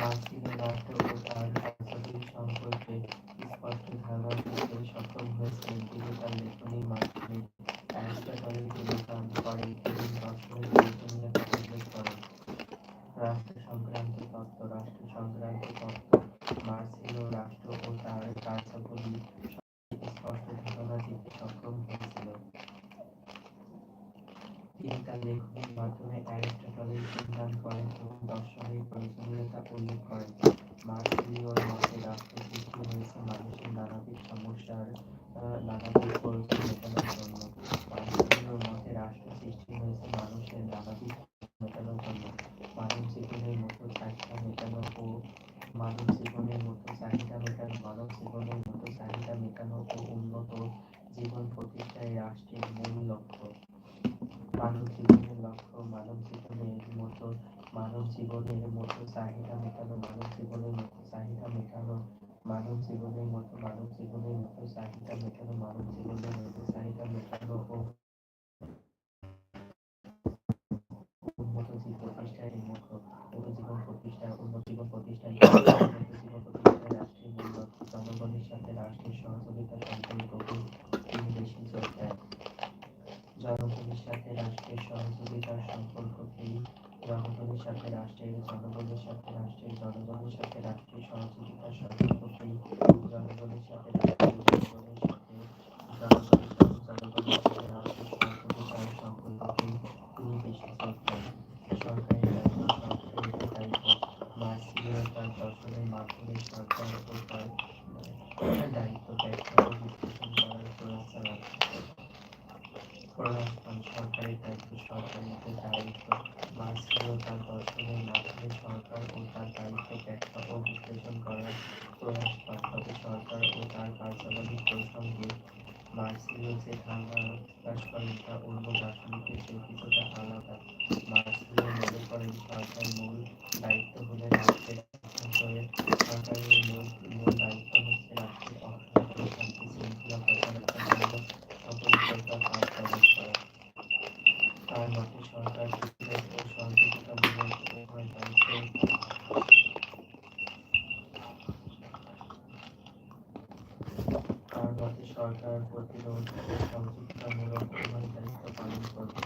মার্ক্সীয় রাষ্ট্র ও তার কার্যাবলী সম্পর্কে স্পষ্ট ধারণা দিতে সক্ষম হয়েছিলেন তিনি তার লেখনীর মাধ্যমে অ্যারিস্টটলের গুণগান করেন এবং দর্শনের প্রয়োজনীয়তা উল্লেখ করেন। রাষ্ট্র সংক্রান্ত তত্ত্ব মার্ক্সীয় রাষ্ট্র ও তার কার্যাবলী স্পষ্ট ধারণা দিতে সক্ষম হয়েছিল। তিনি তার লেখনীর মাধ্যমে অ্যারিস্টটলের গুণগান করেন এবং দর্শনের প্রয়োজনীয়তা উল্লেখ করেন। মার্ক্সীয় মতে রাষ্ট্র সৃষ্টি হয়েছে মানুষের নানাবিধ সমস্যার নানাবিধ প্রয়োজন মেটানোর জন্য। মার্ক্সীয় মতে রাষ্ট্র সৃষ্টি হয়েছে মানুষের নানাবিধ মেটানোর জন্য। মানব জীবনের মতো চাহিদা মেটানো ও মানব জীবনের মতো চাহিদা মেটানো ও উন্নত জীবন প্রতিষ্ঠায় রাষ্ট্রের মূল লক্ষ্য। মানব জীবনের লক্ষ্য মানব জীবনের মতো চাহিদা মেটানো ও উন্নত জীবন প্রতিষ্ঠায় রাষ্ট্রের মূল লক্ষ্য। জনগণের সাথে রাষ্ট্রের সহযোগিতা সম্পর্ককে তিনি বেশি জোর দেন। জনগণের সাথে রাষ্ট্রের সহযোগিতার সম্পর্ককেই জনগণের সাথে রাষ্ট্রের সহযোগিতার সম্পর্ককেই জনগণের সাথে রাষ্ট্রের সম্পর্ককেই তিনি বেশি জোর দেন। সরকারের দায়িত্ব মার্ক্সীয় তার দর্শনের মাধ্যমে সরকার ও তার দায়িত্ব ব্যাখ্যা ও বিশ্লেষণ করার প্রয়াস চালান। সরকারের দায়িত্ব মার্ক্সীয় তার দর্শনের মাধ্যমে সরকার ও তার দায়িত্ব ব্যাখ্যা ও বিশ্লেষণ করার প্রয়াস পান। তবে সরকার ও তার কার্যাবলী প্রসঙ্গে মার্ক্সীয় যে ধারণা প্রকাশ করেন তা অন্য দার্শনিকের চেয়ে কিছুটা আলাদা। মার্ক্সীয় মনে করেন সরকারের মূল দায়িত্ব হচ্ছে রাষ্ট্রের শান্তি শৃঙ্খলা বজায় রাখার জন্য সকল প্রকার কাজ পালন করা। তার মতে সরকার প্রতিরোধ ও সহযোগিতামূলক উভয় দায়িত্ব পালন করবে।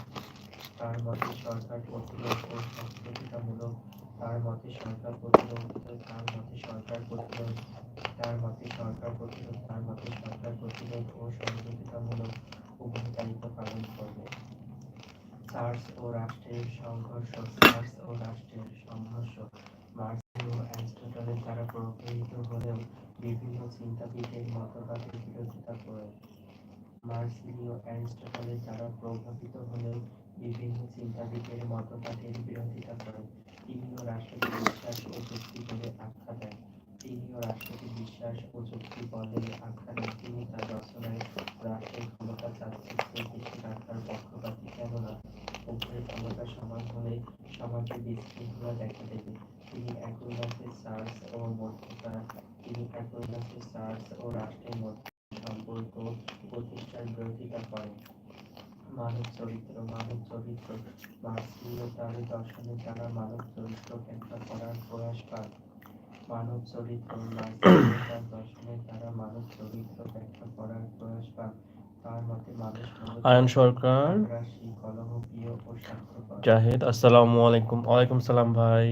তার মতে সরকার প্রতিরোধ ও সহযোগিতামূলক উভয় দায়িত্ব পালন করবে। চার্চ ও রাষ্ট্রের সংঘর্ষ মার্ক্সীয় অ্যারিস্টটলের দ্বারা প্রভাবিত হলেও বিভিন্ন চিন্তাবিদের মতবাদের বিরোধিতা করেন। তিনিও রাষ্ট্রকে বিশ্বাস ও যুক্তি বলে আখ্যা দেন। তিনি তার রচনায় রাষ্ট্রের ক্ষমতা চাকচিক্যের বেশি রাখার পক্ষপাতী, কেননা উভয়ের ক্ষমতা সমান হলে সমাজে বিশৃঙ্খলা দেখা দেবে। তিনি একই রাষ্ট্রে চার্চ ও রাষ্ট্রের মধ্যে সম্পর্ক প্রতিষ্ঠার বিরোধিতা করেন। মানব চরিত্র মার্ক্সীয় তার দর্শনের দ্বারা মানব চরিত্র ব্যাখ্যা করার প্রয়াস পান। তার মতে মানুষ আয়ন সরকার, কলহপ্রিয় ও স্বার্থপর। জাহিদ, আসসালামু আলাইকুম। ওয়ালাইকুম সালাম ভাই,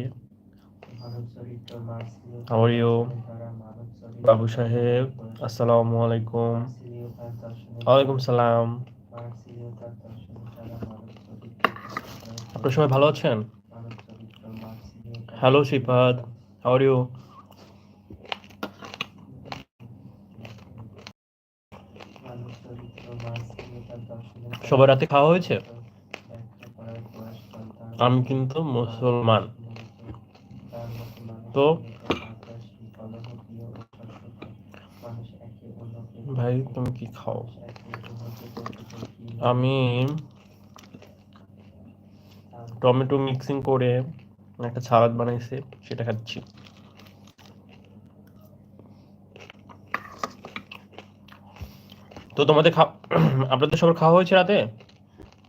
মানব চরিত্র মার্ক্সীয় হাউ আর ইউ? বাবু সাহেব, আসসালামু আলাইকুম। ওয়ালাইকুম সালাম। আপনার সবাই ভালো আছেন? Hello Shifat, how are you? সবার রাতে খাওয়া হয়েছে? আমি কিন্তু মুসলমান, তো ভাই তুমি কি খাও? আমি টমেটো মিক্সিং করে একটা সালাদ বানাইছি, সেটা খাচ্ছি। তো তোমাদের আপনাদের সবার খাওয়া হয়েছে রাতে?